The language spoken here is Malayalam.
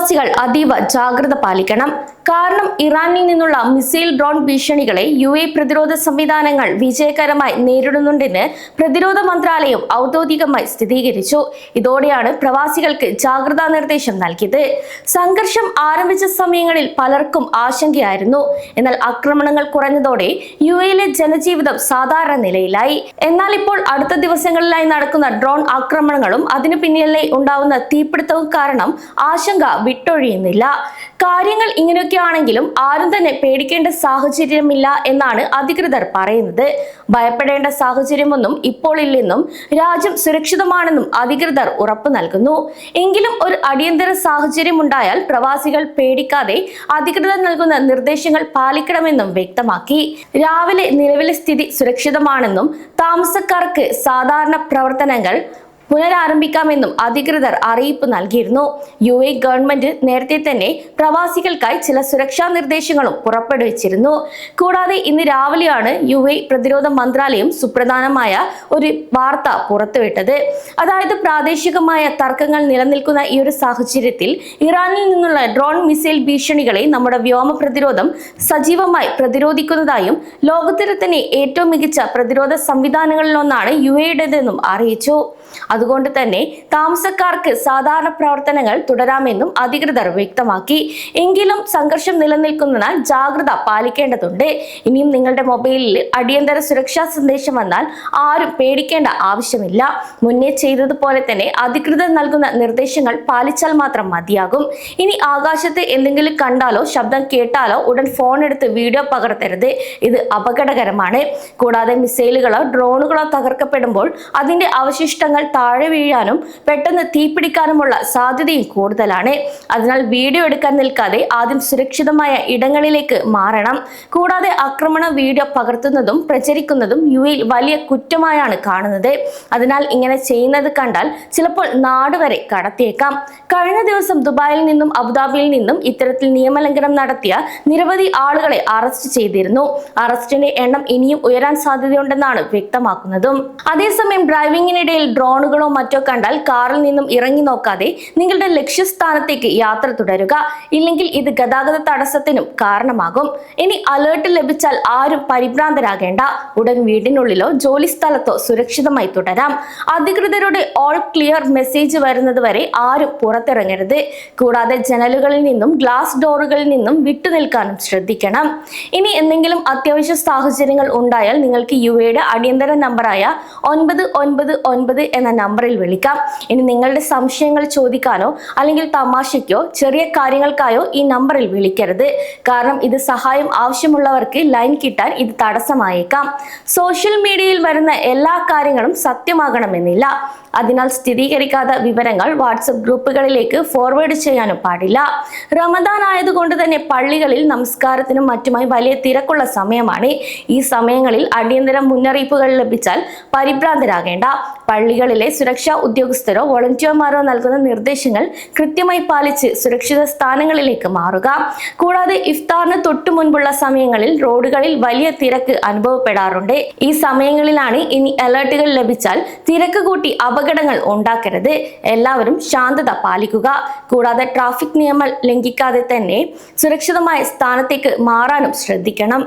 പ്രവാസികൾ അതീവ ജാഗ്രത പാലിക്കണം. കാരണം ഇറാനിൽ നിന്നുള്ള മിസൈൽ ഡ്രോൺ ഭീഷണികളെ UAE പ്രതിരോധ സംവിധാനങ്ങൾ വിജയകരമായി നേരിടുന്നുണ്ടെന്ന് പ്രതിരോധ മന്ത്രാലയം ഔദ്യോഗികമായി സ്ഥിരീകരിച്ചു. ഇതോടെയാണ് പ്രവാസികൾക്ക് ജാഗ്രതാ നിർദ്ദേശം നൽകിയത്. സംഘർഷം ആരംഭിച്ച സമയങ്ങളിൽ പലർക്കും ആശങ്കയായിരുന്നു. എന്നാൽ ആക്രമണങ്ങൾ കുറഞ്ഞതോടെ UAEയിലെ ജനജീവിതം സാധാരണ നിലയിലായി. എന്നാൽ ഇപ്പോൾ അടുത്ത ദിവസങ്ങളിലായി നടക്കുന്ന ഡ്രോൺ ആക്രമണങ്ങളും അതിനു പിന്നിലെ ഉണ്ടാവുന്ന തീപിടുത്തവും കാരണം ആശങ്ക വിട്ടൊഴിയുന്നില്ല. കാര്യങ്ങൾ ഇങ്ങനെയൊക്കെയാണെങ്കിലും ആരും തന്നെ പേടിക്കേണ്ട സാഹചര്യമില്ല എന്നാണ് അധികൃതർ പറയുന്നത്. ഭയപ്പെടേണ്ട സാഹചര്യമൊന്നും ഇപ്പോൾ ഇല്ലെന്നും രാജ്യം സുരക്ഷിതമാണെന്നും അധികൃതർ ഉറപ്പു നൽകുന്നു. എങ്കിലും ഒരു അടിയന്തര സാഹചര്യം ഉണ്ടായാൽ പ്രവാസികൾ പേടിക്കാതെ അധികൃതർ നൽകുന്ന നിർദ്ദേശങ്ങൾ പാലിക്കണമെന്നും വ്യക്തമാക്കി. രാവിലെ നിലവിലെ സ്ഥിതി സുരക്ഷിതമാണെന്നും താമസക്കാർക്ക് സാധാരണ പ്രവർത്തനങ്ങൾ പുനരാരംഭിക്കാമെന്നും അധികൃതർ അറിയിപ്പ് നൽകിയിരുന്നു. UAE ഗവൺമെന്റ് നേരത്തെ തന്നെ പ്രവാസികൾക്കായി ചില സുരക്ഷാ നിർദ്ദേശങ്ങളും പുറപ്പെടുവിച്ചിരുന്നു. കൂടാതെ ഇന്ന് രാവിലെയാണ് UAE പ്രതിരോധ മന്ത്രാലയം സുപ്രധാനമായ ഒരു വാർത്ത പുറത്തുവിട്ടത്. അതായത് പ്രാദേശികമായ തർക്കങ്ങൾ നിലനിൽക്കുന്ന ഈ ഒരു സാഹചര്യത്തിൽ ഇറാനിൽ നിന്നുള്ള ഡ്രോൺ മിസൈൽ ഭീഷണികളെ നമ്മുടെ വ്യോമ പ്രതിരോധം സജീവമായി പ്രതിരോധിക്കുന്നതായും ലോകത്തിലെ തന്നെ ഏറ്റവും മികച്ച പ്രതിരോധ സംവിധാനങ്ങളിലൊന്നാണ് UAEയുടേതെന്നും അറിയിച്ചു. അതുകൊണ്ട് തന്നെ താമസക്കാർക്ക് സാധാരണ പ്രവർത്തനങ്ങൾ തുടരാമെന്നും അധികൃതർ വ്യക്തമാക്കി. എങ്കിലും സംഘർഷം നിലനിൽക്കുന്നതിനാൽ ജാഗ്രത പാലിക്കേണ്ടതുണ്ട്. ഇനിയും നിങ്ങളുടെ മൊബൈലിൽ അടിയന്തര സുരക്ഷാ സന്ദേശം വന്നാൽ ആരും പേടിക്കേണ്ട ആവശ്യമില്ല. മുന്നേ ചെയ്തതുപോലെ തന്നെ അധികൃതർ നൽകുന്ന നിർദ്ദേശങ്ങൾ പാലിച്ചാൽ മാത്രം മതിയാകും. ഇനി ആകാശത്ത് എന്തെങ്കിലും കണ്ടാലോ ശബ്ദം കേട്ടാലോ ഉടൻ ഫോൺ എടുത്ത് വീഡിയോ പകർത്തരുത്. ഇത് അപകടകരമാണ്. കൂടാതെ മിസൈലുകളോ ഡ്രോണുകളോ തകർക്കപ്പെടുമ്പോൾ അതിന്റെ അവശിഷ്ടങ്ങൾ താഴെ വീഴാനും പെട്ടെന്ന് തീപിടിക്കാനുമുള്ള സാധ്യതയും കൂടുതലാണ്. അതിനാൽ വീഡിയോ എടുക്കാൻ നിൽക്കാതെ ആദ്യം സുരക്ഷിതമായ ഇടങ്ങളിലേക്ക് മാറണം. കൂടാതെ ആക്രമണ വീഡിയോ പകർത്തുന്നതും പ്രചരിക്കുന്നതും UAEയിൽ വലിയ കുറ്റമായാണ് കാണുന്നത്. അതിനാൽ ഇങ്ങനെ ചെയ്യുന്നത് കണ്ടാൽ ചിലപ്പോൾ നാട് വരെ കടത്തിയേക്കാം. കഴിഞ്ഞ ദിവസം ദുബായിൽ നിന്നും അബുദാബിയിൽ നിന്നും ഇത്തരത്തിൽ നിയമലംഘനം നടത്തിയ നിരവധി ആളുകളെ അറസ്റ്റ് ചെയ്തിരുന്നു. അറസ്റ്റിന്റെ എണ്ണം ഇനിയും ഉയരാൻ സാധ്യതയുണ്ടെന്നാണ് വ്യക്തമാക്കുന്നതും. അതേസമയം ഡ്രൈവിംഗിനിടയിൽ ഡ്രോണുകളോ മറ്റോ കണ്ടാൽ കാറിൽ നിന്നും ഇറങ്ങി നോക്കാതെ നിങ്ങളുടെ ലക്ഷ്യസ്ഥാനത്തേക്ക് യാത്ര തുടരുക. ഇല്ലെങ്കിൽ ഇത് ഗതാഗത തടസ്സത്തിനും കാരണമാകും. ഇനി അലേർട്ട് ലഭിച്ചാൽ ആരും പരിഭ്രാന്തരാകേണ്ട. ഉടൻ വീടിനുള്ളിലോ ജോലി സ്ഥലത്തോ സുരക്ഷിതമായി തുടരാം. അധികൃതരുടെ ഓൾ ക്ലിയർ മെസ്സേജ് വരുന്നത് വരെ ആരും പുറത്തിറങ്ങരുത്. കൂടാതെ ജനലുകളിൽ നിന്നും ഗ്ലാസ് ഡോറുകളിൽ നിന്നും വിട്ടുനിൽക്കാനും ശ്രദ്ധിക്കണം. ഇനി എന്തെങ്കിലും അത്യാവശ്യ സാഹചര്യങ്ങൾ ഉണ്ടായാൽ നിങ്ങൾക്ക് UAEയുടെ അടിയന്തര നമ്പറായ 999 എന്ന നമ്പറിൽ വിളിക്കാം. ഇനി നിങ്ങളുടെ സംശയങ്ങൾ ചോദിക്കാനോ അല്ലെങ്കിൽ തമാശയ്ക്കോ ചെറിയ കാര്യങ്ങൾക്കായോ ഈ നമ്പറിൽ വിളിക്കരുത്. കാരണം ഇത് സഹായം ആവശ്യമുള്ളവർക്ക് ലൈൻ കിട്ടാൻ ഇത് തടസ്സമായേക്കാം. സോഷ്യൽ മീഡിയയിൽ വരുന്ന എല്ലാ കാര്യങ്ങളും സത്യമാകണമെന്നില്ല. അതിനാൽ സ്ഥിരീകരിക്കാത്ത വിവരങ്ങൾ വാട്സപ്പ് ഗ്രൂപ്പുകളിലേക്ക് ഫോർവേഡ് ചെയ്യാനും പാടില്ല. റമദാൻ ആയതുകൊണ്ട് തന്നെ പള്ളികളിൽ നമസ്കാരത്തിനും മറ്റുമായി വലിയ തിരക്കുള്ള സമയമാണ്. ഈ സമയങ്ങളിൽ അടിയന്തര മുന്നറിയിപ്പുകൾ ലഭിച്ചാൽ പരിഭ്രാന്തരാകേണ്ട. പള്ളികളിലെ സുരക്ഷാ ഉദ്യോഗസ്ഥരോ വോളണ്ടിയർമാരോ നൽകുന്ന നിർദ്ദേശങ്ങൾ കൃത്യമായി പാലിച്ച് സുരക്ഷിത സ്ഥാനങ്ങളിലേക്ക് മാറുക. കൂടാതെ ഇഫ്താറിന് തൊട്ടു മുൻപുള്ള സമയങ്ങളിൽ റോഡുകളിൽ വലിയ തിരക്ക് അനുഭവപ്പെടാറുണ്ട്. ഈ സമയങ്ങളിലാണ് ഇനി അലർട്ടുകൾ ലഭിച്ചാൽ തിരക്ക് കൂട്ടി അപകടങ്ങൾ ഉണ്ടാക്കരുത്. എല്ലാവരും ശാന്തത പാലിക്കുക. കൂടാതെ ട്രാഫിക് നിയമം ലംഘിക്കാതെ തന്നെ സുരക്ഷിതമായ സ്ഥാനത്തേക്ക് മാറാനും ശ്രദ്ധിക്കണം.